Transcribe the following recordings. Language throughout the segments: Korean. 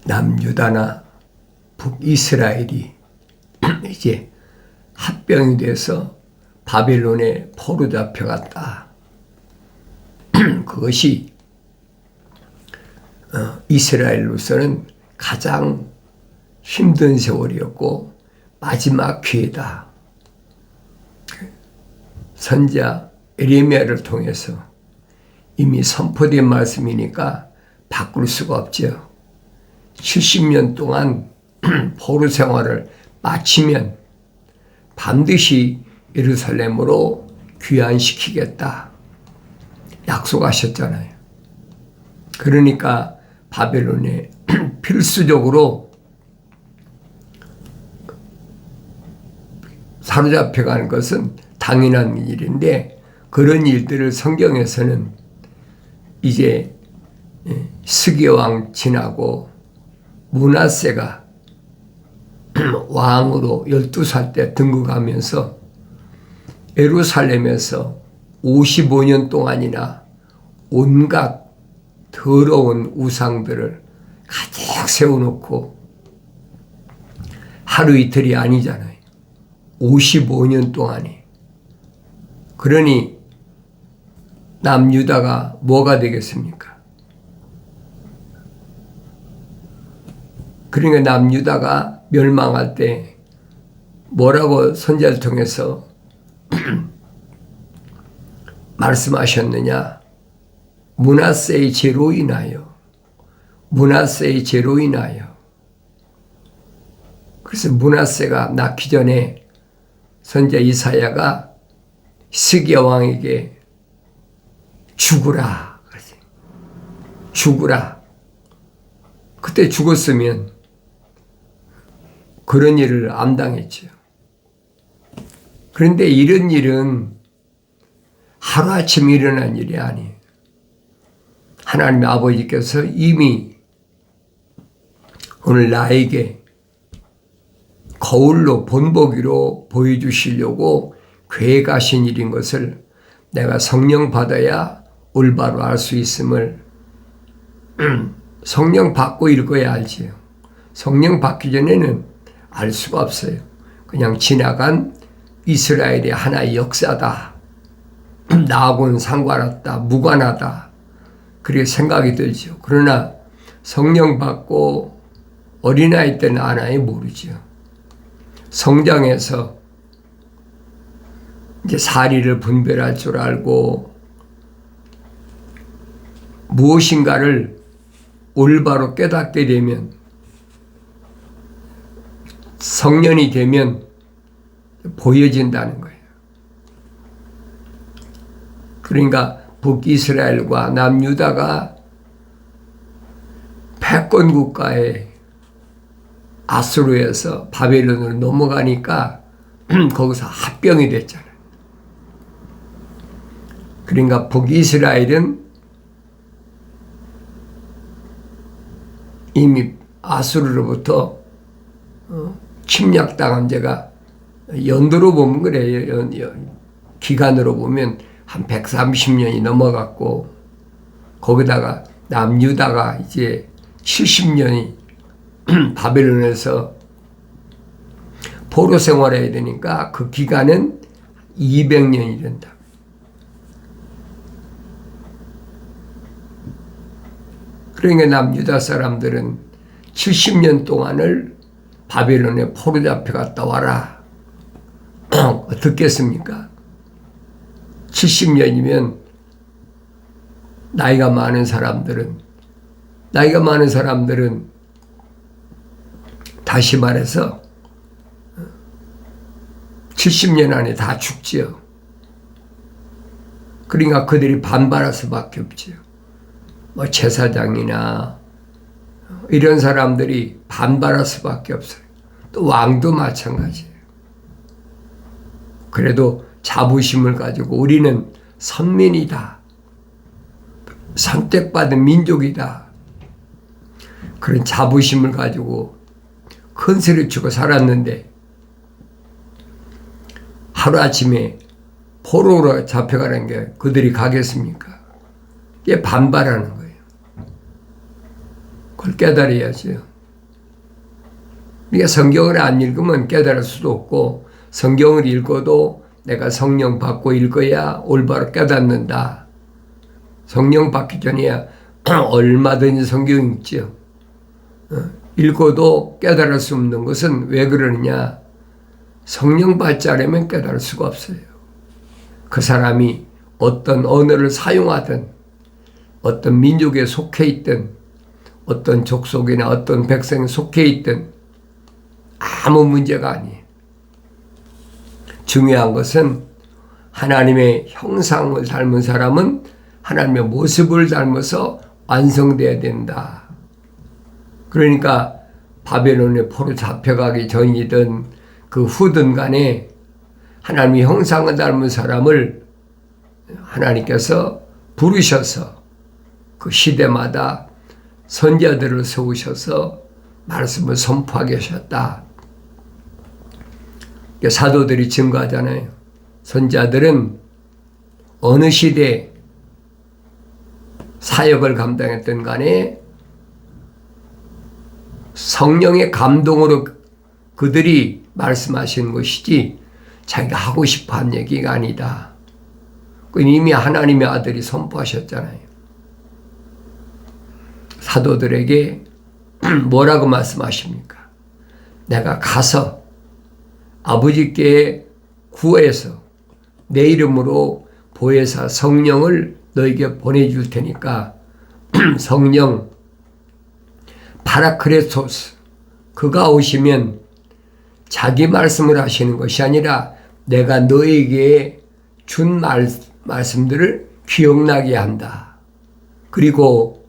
남유다나 북이스라엘이 이제 합병이 돼서 바벨론에 포로 잡혀갔다. 그것이 이스라엘로서는 가장 힘든 세월이었고 마지막 기회다. 선지자 에레미야를 통해서 이미 선포된 말씀이니까 바꿀 수가 없죠. 70년 동안 포로 생활을 마치면 반드시 예루살렘으로 귀환시키겠다 약속하셨잖아요. 그러니까 바벨론에 필수적으로 사로잡혀가는 것은 당연한 일인데, 그런 일들을 성경에서는 이제 스게왕 지나고 므낫세가 왕으로 12살 때 등극하면서 예루살렘에서 55년 동안이나 온갖 더러운 우상들을 가득 세워놓고 하루 이틀이 아니잖아요. 55년 동안이. 그러니 남유다가 뭐가 되겠습니까? 그러니까 남유다가 멸망할 때 뭐라고 선지자를 통해서 말씀하셨느냐? 므낫세의 죄로 인하여, 므낫세의 죄로 인하여. 그래서 므낫세가 낳기 전에 선지자 이사야가 스기야 왕에게 죽으라, 죽으라. 그때 죽었으면 그런 일을 안 당했죠. 그런데 이런 일은 하루아침에 일어난 일이 아니에요. 하나님의 아버지께서 이미 오늘 나에게 거울로 본보기로 보여주시려고 계획하신 일인 것을 내가 성령 받아야 올바로 알 수 있음을 성령 받고 읽어야 알지요. 성령 받기 전에는 알 수가 없어요. 그냥 지나간 이스라엘의 하나의 역사다. 나하고는 상관없다. 무관하다. 그렇게 생각이 들죠. 그러나 성령 받고 어린아이 때는 아나에 모르죠. 성장해서 이제 사리를 분별할 줄 알고 무엇인가를 올바로 깨닫게 되면, 성년이 되면 보여진다는 거예요. 그러니까 북이스라엘과 남유다가 패권 국가에 아수르에서 바벨론으로 넘어가니까 거기서 합병이 됐잖아요. 그러니까 북이스라엘은 이미 아수르로부터 침략당한 지가 연도로 보면 그래요. 기간으로 보면 한 130년이 넘어갔고, 거기다가 남유다가 이제 70년이 바벨론에서 포로 생활해야 되니까 그 기간은 200년이 된다. 그러니까 남유다 사람들은 70년 동안을 바벨론에 포로 잡혀갔다 와라. 듣겠습니까? 70년이면 나이가 많은 사람들은 다시 말해서 70년 안에 다 죽지요. 그러니까 그들이 반발할 수밖에 없지요. 뭐 제사장이나 이런 사람들이 반발할 수밖에 없어요. 또 왕도 마찬가지예요. 그래도 자부심을 가지고 우리는 선민이다, 선택받은 민족이다, 그런 자부심을 가지고 큰 소리를 치고 살았는데 하루아침에 포로로 잡혀가는 게 그들이 가겠습니까? 이게 반발하는 거예요. 그걸 깨달아야죠. 그러니까 성경을 안 읽으면 깨달을 수도 없고, 성경을 읽어도 내가 성령 받고 읽어야 올바로 깨닫는다. 성령 받기 전에야 얼마든지 성경 읽죠. 읽어도 깨달을 수 없는 것은 왜 그러느냐? 성령 받지 않으면 깨달을 수가 없어요. 그 사람이 어떤 언어를 사용하든, 어떤 민족에 속해 있든, 어떤 족속이나 어떤 백성에 속해 있든 아무 문제가 아니에요. 중요한 것은 하나님의 형상을 닮은 사람은 하나님의 모습을 닮아서 완성돼야 된다. 그러니까 바벨론의 포로 잡혀가기 전이든 그 후든 간에 하나님의 형상을 닮은 사람을 하나님께서 부르셔서 그 시대마다 선지자들을 세우셔서 말씀을 선포하게 하셨다. 사도들이 증거하잖아요. 선지자들은 어느 시대 사역을 감당했던 간에 성령의 감동으로 그들이 말씀하시는 것이지 자기가 하고 싶어 한 얘기가 아니다. 이미 하나님의 아들이 선포하셨잖아요. 사도들에게 뭐라고 말씀하십니까? 내가 가서 아버지께 구해서 내 이름으로 보혜사 성령을 너에게 보내줄 테니까 성령 파라크레토스 그가 오시면 자기 말씀을 하시는 것이 아니라 내가 너에게 준 말씀들을 기억나게 한다. 그리고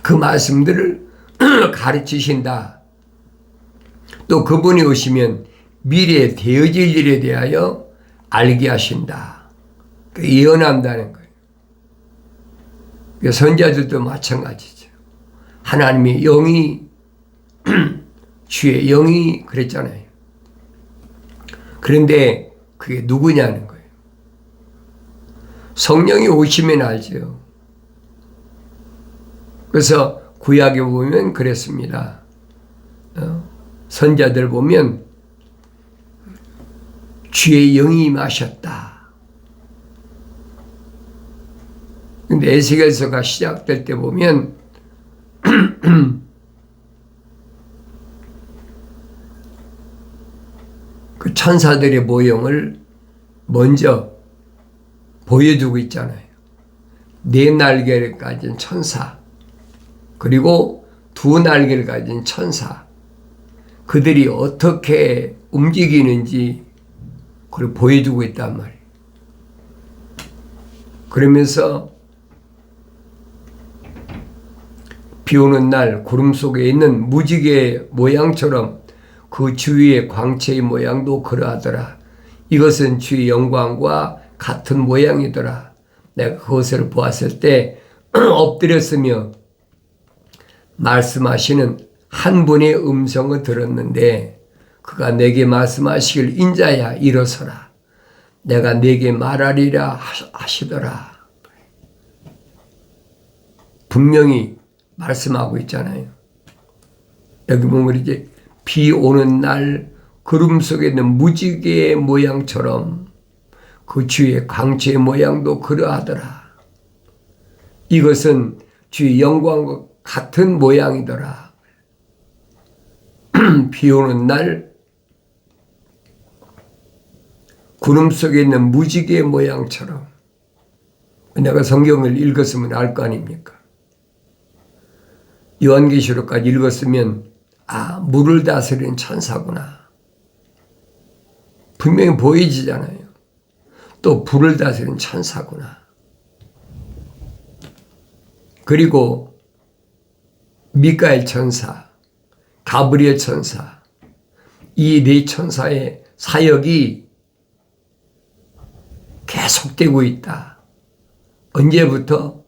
그 말씀들을 가르치신다. 또 그분이 오시면 미래에 되어질 일에 대하여 알게 하신다. 예언한다는 거예요. 선지자들도 마찬가지죠. 하나님의 영이 주의 영이 그랬잖아요. 그런데 그게 누구냐는 거예요. 성령이 오시면 알죠. 그래서 구약에 보면 그랬습니다. 선자들 보면 주의 영이 임하셨다. 근데 에스겔서가 시작될 때 보면 그 천사들의 모형을 먼저 보여주고 있잖아요. 네 날개를 가진 천사, 그리고 두 날개를 가진 천사, 그들이 어떻게 움직이는지 그걸 보여주고 있단 말이에요. 그러면서 비 오는 날 구름 속에 있는 무지개 모양처럼 그 주위의 광채의 모양도 그러하더라. 이것은 주의 영광과 같은 모양이더라. 내가 그것을 보았을 때 엎드렸으며 말씀하시는 한 분의 음성을 들었는데 그가 내게 말씀하시길 인자야 일어서라. 내가 내게 말하리라 하시더라. 분명히 말씀하고 있잖아요. 여기 보면 이제 비 오는 날 구름 속에 있는 무지개의 모양처럼 그 주의 광채의 모양도 그러하더라. 이것은 주의 영광과 같은 모양이더라. 비 오는 날 구름 속에 있는 무지개의 모양처럼. 내가 성경을 읽었으면 알 거 아닙니까? 요한계시록까지 읽었으면 물을 다스리는 천사구나. 분명히 보이지잖아요. 또 불을 다스리는 천사구나. 그리고 미카엘 천사, 가브리엘 천사, 이 네 천사의 사역이 계속되고 있다. 언제부터?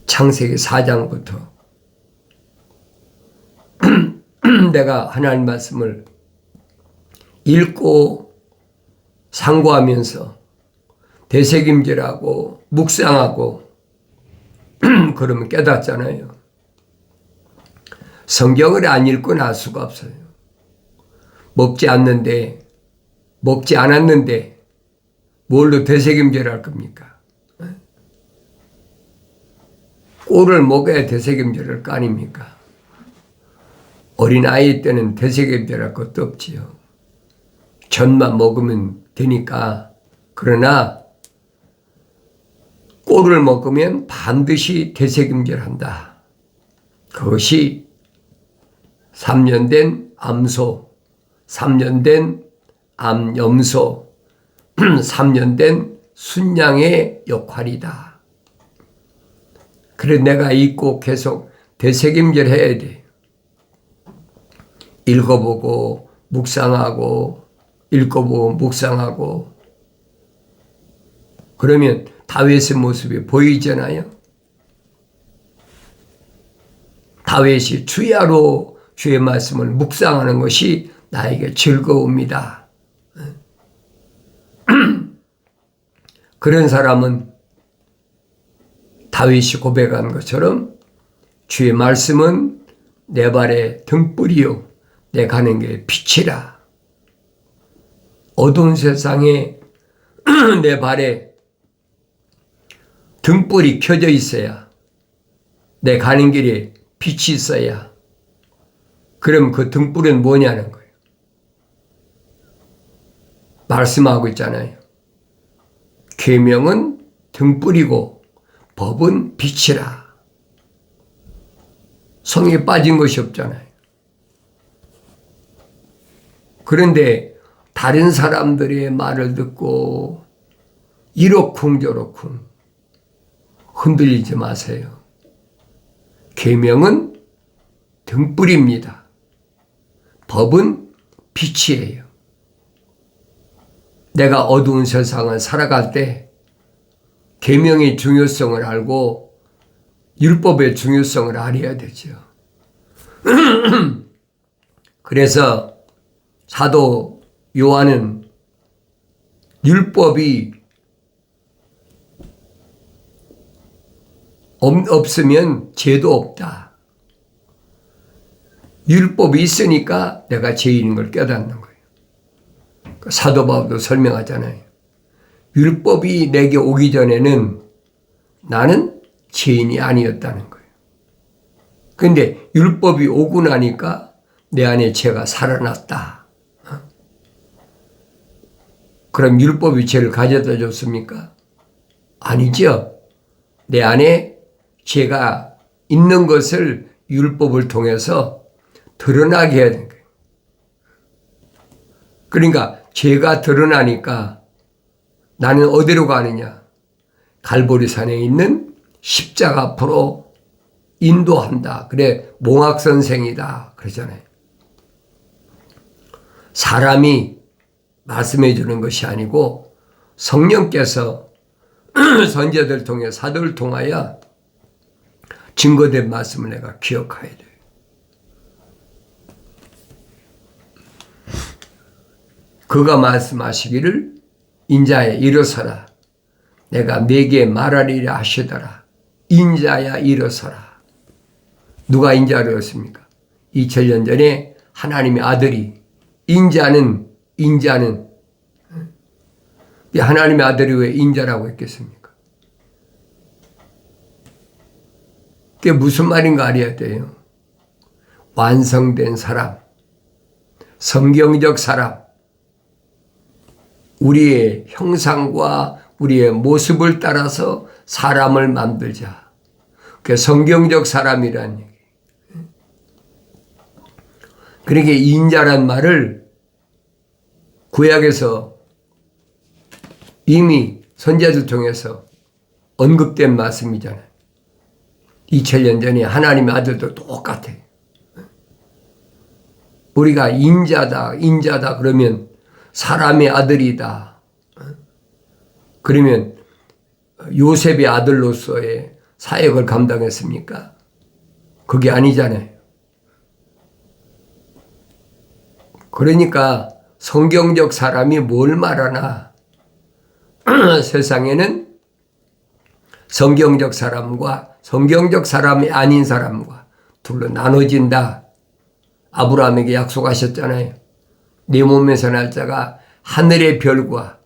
창세기 4장부터. 내가 하나님 말씀을 읽고 상고하면서 되새김질하고 묵상하고 그러면 깨닫잖아요. 성경을 안 읽고 날 수가 없어요. 먹지 않았는데 뭘로 되새김질 할 겁니까? 꼴을 먹어야 되새김질 할 거 아닙니까? 어린아이 때는 되새김질 할 것도 없지요. 젖만 먹으면 되니까. 그러나 꼴을 먹으면 반드시 되새김질한다. 그것이 3년 된 암소, 3년 된 암염소, 3년 된 순양의 역할이다. 그래 내가 읽고 계속 되새김질 해야 돼. 읽어보고 묵상하고 읽어보고 묵상하고 그러면 다윗의 모습이 보이잖아요. 다윗이 주야로 주의 말씀을 묵상하는 것이 나에게 즐거움이다. 그런 사람은 다윗이 고백한 것처럼 주의 말씀은 내 발의 등불이요 내 가는 게 빛이라. 어두운 세상에 내 발에 등불이 켜져 있어야 내 가는 길에 빛이 있어야. 그럼 그 등불은 뭐냐는 거예요. 말씀하고 있잖아요. 계명은 등불이고 법은 빛이라. 성에 빠진 것이 없잖아요. 그런데 다른 사람들의 말을 듣고 이러쿵 저러쿵 흔들리지 마세요. 계명은 등불입니다. 법은 빛이에요. 내가 어두운 세상을 살아갈 때 계명의 중요성을 알고 율법의 중요성을 알아야 되죠. 그래서 사도 요한은 율법이 없으면 죄도 없다. 율법이 있으니까 내가 죄인인 걸 깨닫는 거예요. 사도 바울도 설명하잖아요. 율법이 내게 오기 전에는 나는 죄인이 아니었다는 거예요. 그런데 율법이 오고 나니까 내 안에 죄가 살아났다. 그럼 율법이 죄를 가져다 줬습니까? 아니죠. 내 안에 죄가 있는 것을 율법을 통해서 드러나게 해야 되는 거예요. 그러니까 죄가 드러나니까 나는 어디로 가느냐? 갈보리산에 있는 십자가 앞으로 인도한다. 그래 몽학선생이다. 그러잖아요. 사람이 말씀해 주는 것이 아니고 성령께서 선지자들 통해 사도를 통하여 증거된 말씀을 내가 기억해야 돼요. 그가 말씀하시기를 인자야 일어서라. 내가 네게 말하리라 하시더라. 인자야 일어서라. 누가 인자였습니까? 2000년 전에 하나님의 아들이 인자는 하나님의 아들이 왜 인자라고 했겠습니까? 그게 무슨 말인가 알아야 돼요. 완성된 사람, 성경적 사람, 우리의 형상과 우리의 모습을 따라서 사람을 만들자. 그게 성경적 사람이라는 얘기. 그러니까 인자란 말을 구약에서 이미 선지자들 통해서 언급된 말씀이잖아요. 2000년 전에 하나님의 아들도 똑같아. 우리가 인자다 그러면 사람의 아들이다. 그러면 요셉의 아들로서의 사역을 감당했습니까? 그게 아니잖아요. 그러니까 성경적 사람이 뭘 말하나 세상에는 성경적 사람과 성경적 사람이 아닌 사람과 둘로 나눠진다. 아브라함에게 약속하셨잖아요. 네 몸에서 날 자가 하늘의 별과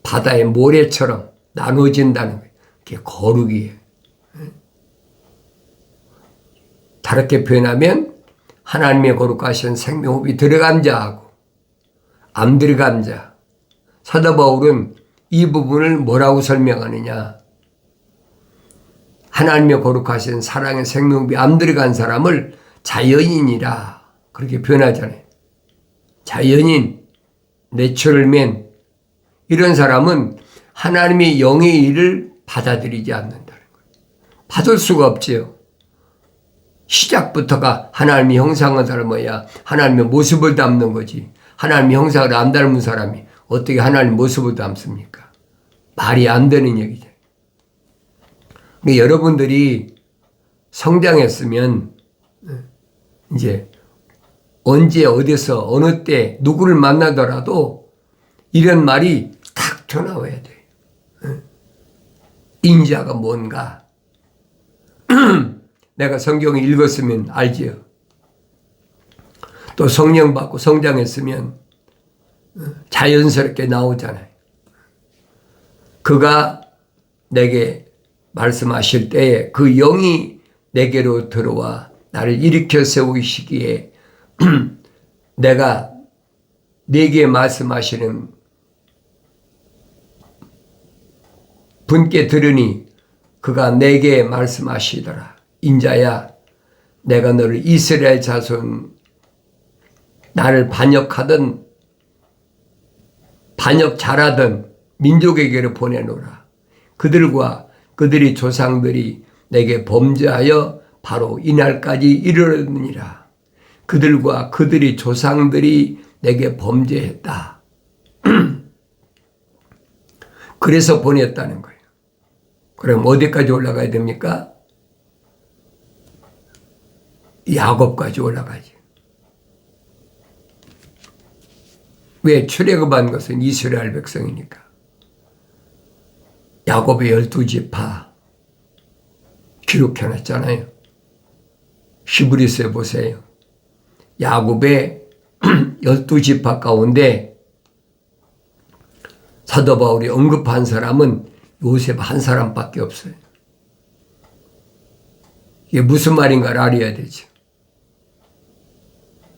바다의 모래처럼 나눠진다는 거예요. 그게 거룩이에요. 다르게 표현하면 하나님의 거룩하신 생명호흡이 들어간 자하고 안 들어간 자. 사도 바울은 이 부분을 뭐라고 설명하느냐. 하나님의 거룩하신 사랑의 생명호흡이 안 들어간 사람을 자연인이라 그렇게 표현하잖아요. 자연인, 내추럴맨, 이런 사람은 하나님의 영의 일을 받아들이지 않는다는 거예요. 받을 수가 없지요. 시작부터가 하나님의 형상을 닮아야 하나님의 모습을 담는 거지. 하나님의 형상을 안 닮은 사람이 어떻게 하나님의 모습을 담습니까? 말이 안 되는 얘기죠. 근데 여러분들이 성장했으면 이제 언제 어디서 어느 때 누구를 만나더라도 이런 말이 탁 튀어나와야 돼요. 인자가 뭔가. 내가 성경을 읽었으면 알지요. 또 성령 받고 성장했으면 자연스럽게 나오잖아요. 그가 내게 말씀하실 때에 그 영이 내게로 들어와 나를 일으켜 세우시기에 내가 내게 말씀하시는 분께 들으니 그가 내게 말씀하시더라. 인자야, 내가 너를 이스라엘 자손 나를 반역하던 반역 잘하던 민족에게로 보내노라. 그들과 그들의 조상들이 내게 범죄하여 바로 이날까지 이르렀느니라. 그들과 그들의 조상들이 내게 범죄했다. 그래서 보냈다는 거예요. 그럼 어디까지 올라가야 됩니까? 야곱까지 올라가죠. 왜? 출애굽한 것은 이스라엘 백성이니까. 야곱의 12지파 기록해놨잖아요. 히브리서에 보세요. 야곱의 12지파 가운데 사도 바울이 언급한 사람은 요셉 한 사람밖에 없어요. 이게 무슨 말인가를 알아야 되죠.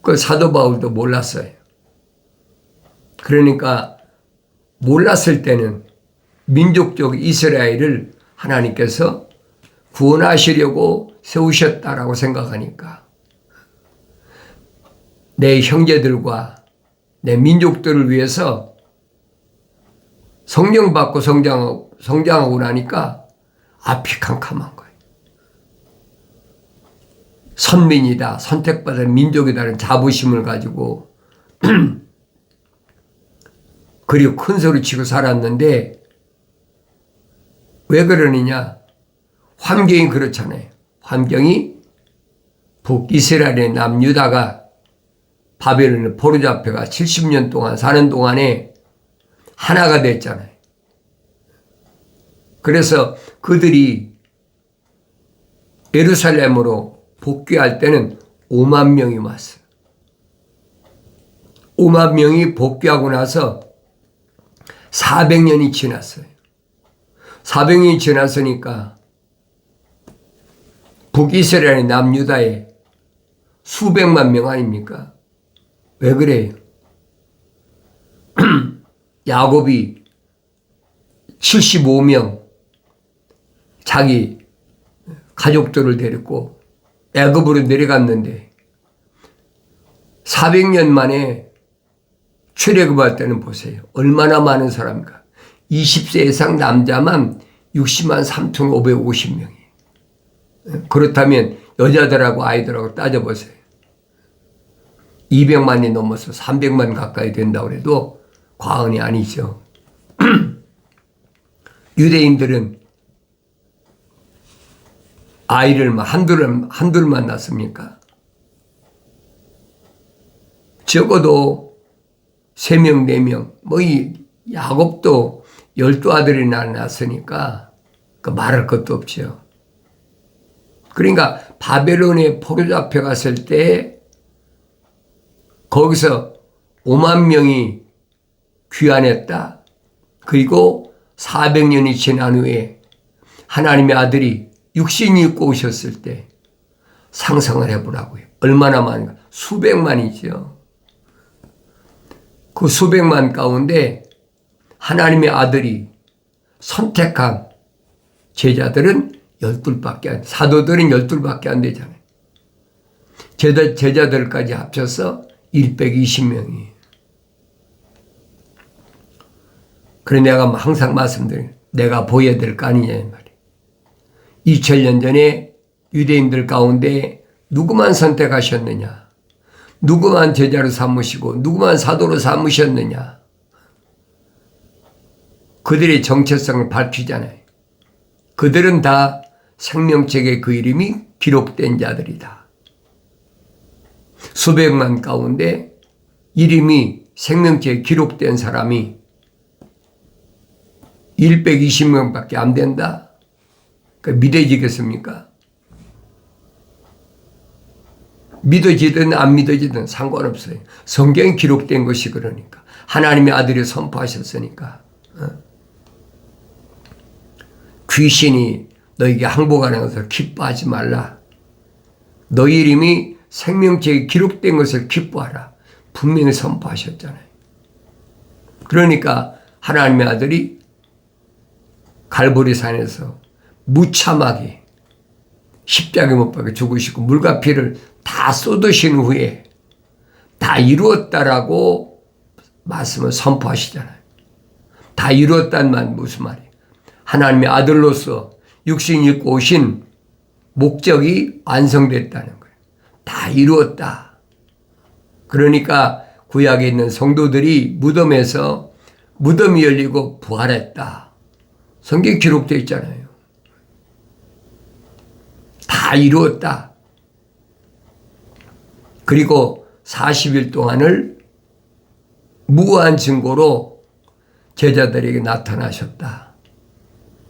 그 사도 바울도 몰랐어요. 그러니까 몰랐을 때는 민족적 이스라엘을 하나님께서 구원하시려고 세우셨다라고 생각하니까 내 형제들과 내 민족들을 위해서 성령 받고 성장하고 나니까 앞이 캄캄한 거예요. 선민이다, 선택받은 민족이다는 자부심을 가지고 그리고 큰 소리 치고 살았는데 왜 그러느냐? 환경이 그렇잖아요. 환경이 북이스라엘의 남유다가 바벨론에 포로잡혀가 70년 동안 사는 동안에 하나가 됐잖아요. 그래서 그들이 예루살렘으로 복귀할 때는 5만 명이 왔어요. 5만 명이 복귀하고 나서 400년이 지났어요. 400년이 지났으니까 북이스라엘 남유다에 수백만 명 아닙니까? 왜 그래요? 야곱이 75명 자기 가족들을 데리고 애굽으로 내려갔는데 400년 만에 출애굽할 때는 보세요. 얼마나 많은 사람인가. 20세 이상 남자만 60만 3,550명이에요. 그렇다면 여자들하고 아이들하고 따져보세요. 200만이 넘어서 300만 가까이 된다고 해도 과언이 아니죠. 유대인들은 아이를 한둘만 낳습니까? 적어도 3명, 4명, 이 야곱도 12아들이나 낳았으니까 말할 것도 없죠. 그러니까 바벨론에 포로 잡혀갔을 때 거기서 5만 명이 귀환했다. 그리고 400년이 지난 후에 하나님의 아들이 육신이 입고 오셨을 때 상상을 해보라고요. 얼마나 많은가. 수백만이죠. 그 수백만 가운데 하나님의 아들이 선택한 제자들은 12밖에 사도들은 12밖에 안 되잖아요. 제자들까지 합쳐서 120명이에요. 그래 내가 항상 말씀드려요. 내가 보여야 될 거 아니냐 이 말이에요. 2000년 전에 유대인들 가운데 누구만 선택하셨느냐? 누구만 제자로 삼으시고 누구만 사도로 삼으셨느냐? 그들의 정체성을 밝히잖아요. 그들은 다 생명책에 그 이름이 기록된 자들이다. 수백만 가운데 이름이 생명책에 기록된 사람이 120명밖에 안 된다? 믿어지겠습니까? 믿어지든 안 믿어지든 상관없어요. 성경에 기록된 것이 그러니까. 하나님의 아들이 선포하셨으니까. 귀신이 너에게 항복하는 것을 기뻐하지 말라. 너희 이름이 생명책에 기록된 것을 기뻐하라. 분명히 선포하셨잖아요. 그러니까 하나님의 아들이 갈보리산에서 무참하게 십자가에 못 박혀 죽으시고 물과 피를 다 쏟으신 후에 다 이루었다라고 말씀을 선포하시잖아요. 다 이루었다는 말 무슨 말이에요? 하나님의 아들로서 육신 입고 오신 목적이 완성됐다는 거예요. 다 이루었다. 그러니까 구약에 있는 성도들이 무덤에서 무덤이 열리고 부활했다. 성경에 기록되어 있잖아요. 다 이루었다. 그리고 40일 동안을 무한 증거로 제자들에게 나타나셨다.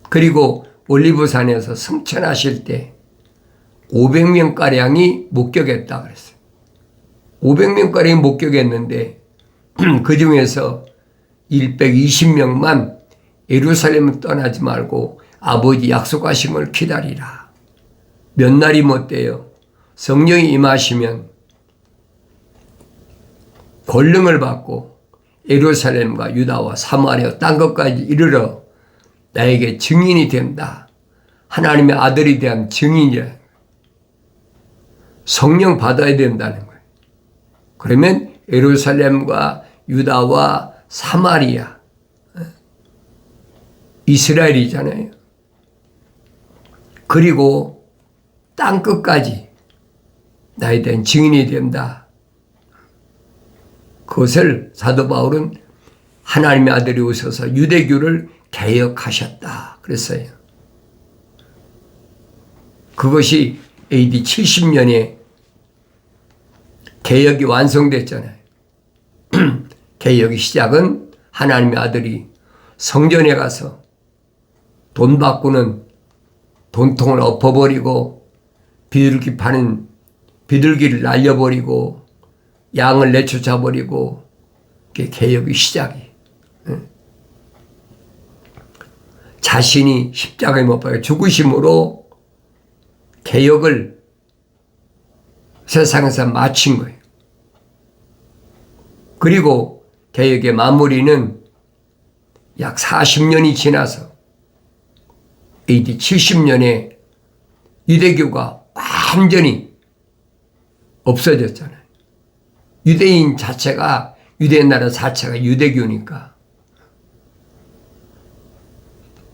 그리고 올리브산에서 승천하실 때 500명가량이 목격했다 그랬어요. 500명가량이 목격했는데 그 중에서 120명만 예루살렘을 떠나지 말고 아버지 약속하신 걸 기다리라. 몇 날이 못 돼요. 성령이 임하시면 권능을 받고 예루살렘과 유다와 사마리아 땅 끝까지 이르러 나에게 증인이 된다. 하나님의 아들이 대한 증인이라. 성령 받아야 된다는 거예요. 그러면 예루살렘과 유다와 사마리아, 이스라엘이잖아요. 그리고 땅 끝까지 나에 대한 증인이 된다. 그것을 사도 바울은 하나님의 아들이 오셔서 유대교를 개혁하셨다 그랬어요. 그것이 AD 70년에 개혁이 완성됐잖아요. 개혁의 시작은 하나님의 아들이 성전에 가서 돈 바꾸는 돈통을 엎어버리고 비둘기 파는 비둘기를 날려버리고 양을 내쫓아버리고 그게 개혁의 시작이. 자신이 십자가에 못 박혀 죽으심으로 개혁을 세상에서 마친 거예요. 그리고 개혁의 마무리는 약 40년이 지나서 AD 70년에 유대교가 완전히 없어졌잖아요. 유대인 자체가, 유대 나라 자체가 유대교니까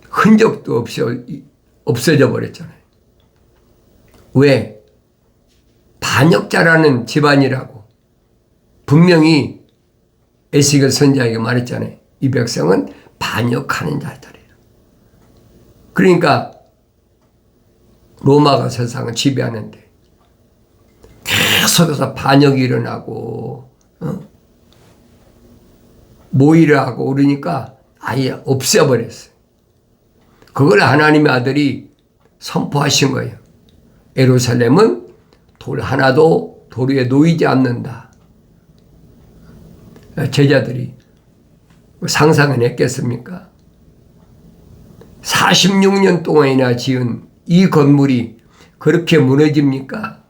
흔적도 없이 없어져 버렸잖아요. 왜? 반역자라는 집안이라고 분명히 에스겔 선지자에게 말했잖아요. 이 백성은 반역하는 자들이라. 그러니까 로마가 세상을 지배하는데 계속해서 반역이 일어나고 모의를 하고 그러니까 아예 없애버렸어요. 그걸 하나님의 아들이 선포하신 거예요. 예루살렘은 돌 하나도 돌 위에 놓이지 않는다. 제자들이 상상은 했겠습니까? 46년 동안이나 지은 이 건물이 그렇게 무너집니까?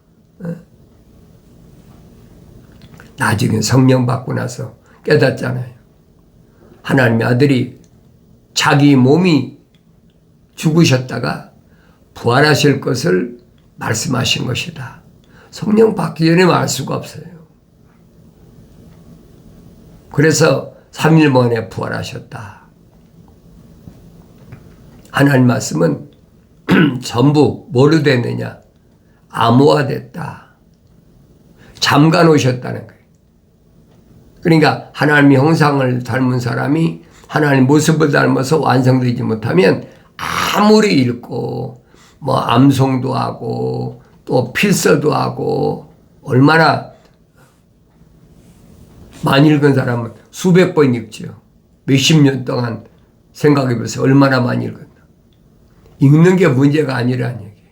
나중에 성령 받고 나서 깨닫잖아요. 하나님의 아들이 자기 몸이 죽으셨다가 부활하실 것을 말씀하신 것이다. 성령 받기 전에 알 수가 없어요. 그래서 3일 만에 부활하셨다. 하나님 말씀은 전부 뭐로 됐느냐? 암호화됐다. 잠가 놓으셨다는 거예요. 그러니까 하나님의 형상을 닮은 사람이 하나님의 모습을 닮아서 완성되지 못하면 아무리 읽고 뭐 암송도 하고 또 필서도 하고 얼마나 많이 읽은 사람은 수백 번 읽죠. 몇십 년 동안 생각해 보세요. 얼마나 많이 읽었나. 읽는 게 문제가 아니라는 얘기예요.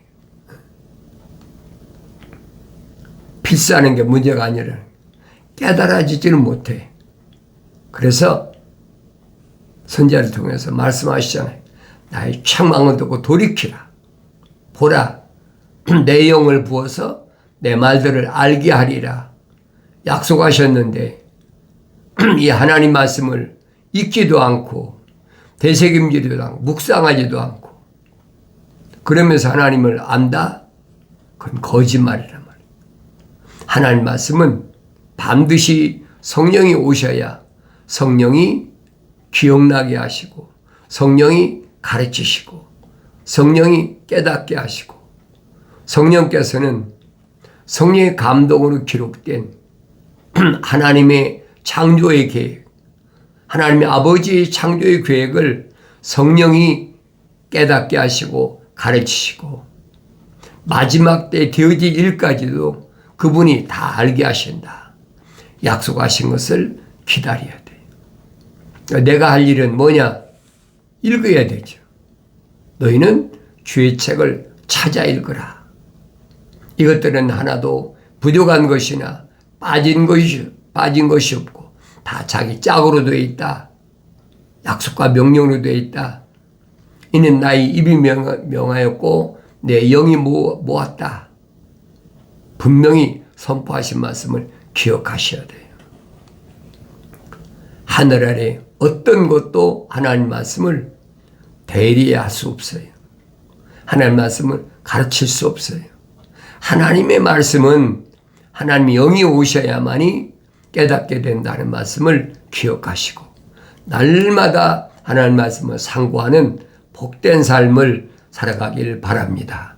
필사하는 게 문제가 아니라는 얘기예요. 깨달아지지는 못해. 그래서 선지자를 통해서 말씀하시잖아요. 나의 책망을 듣고 돌이키라. 보라. 내 영을 부어서 내 말들을 알게 하리라. 약속하셨는데 이 하나님 말씀을 읽지도 않고 되새김지도 않고 묵상하지도 않고 그러면서 하나님을 안다? 그건 거짓말이란 말이에요. 하나님 말씀은 반드시 성령이 오셔야 성령이 기억나게 하시고 성령이 가르치시고 성령이 깨닫게 하시고 성령께서는 성령의 감동으로 기록된 하나님의 창조의 계획, 하나님의 아버지의 창조의 계획을 성령이 깨닫게 하시고 가르치시고 마지막 때 되어질 일까지도 그분이 다 알게 하신다. 약속하신 것을 기다려야 돼요. 내가 할 일은 뭐냐? 읽어야 되죠. 너희는 주의 책을 찾아 읽으라. 이것들은 하나도 부족한 것이나 빠진 것이 없고 다 자기 짝으로 되어 있다. 약속과 명령으로 되어 있다. 이는 나의 입이 명하였고 내 영이 모았다. 분명히 선포하신 말씀을 기억하셔야 돼요. 하늘 아래 어떤 것도 하나님 말씀을 대리할 수 없어요. 하나님 말씀을 가르칠 수 없어요. 하나님의 말씀은 하나님의 영이 오셔야만이 깨닫게 된다는 말씀을 기억하시고 날마다 하나님 말씀을 상고하는 복된 삶을 살아가길 바랍니다.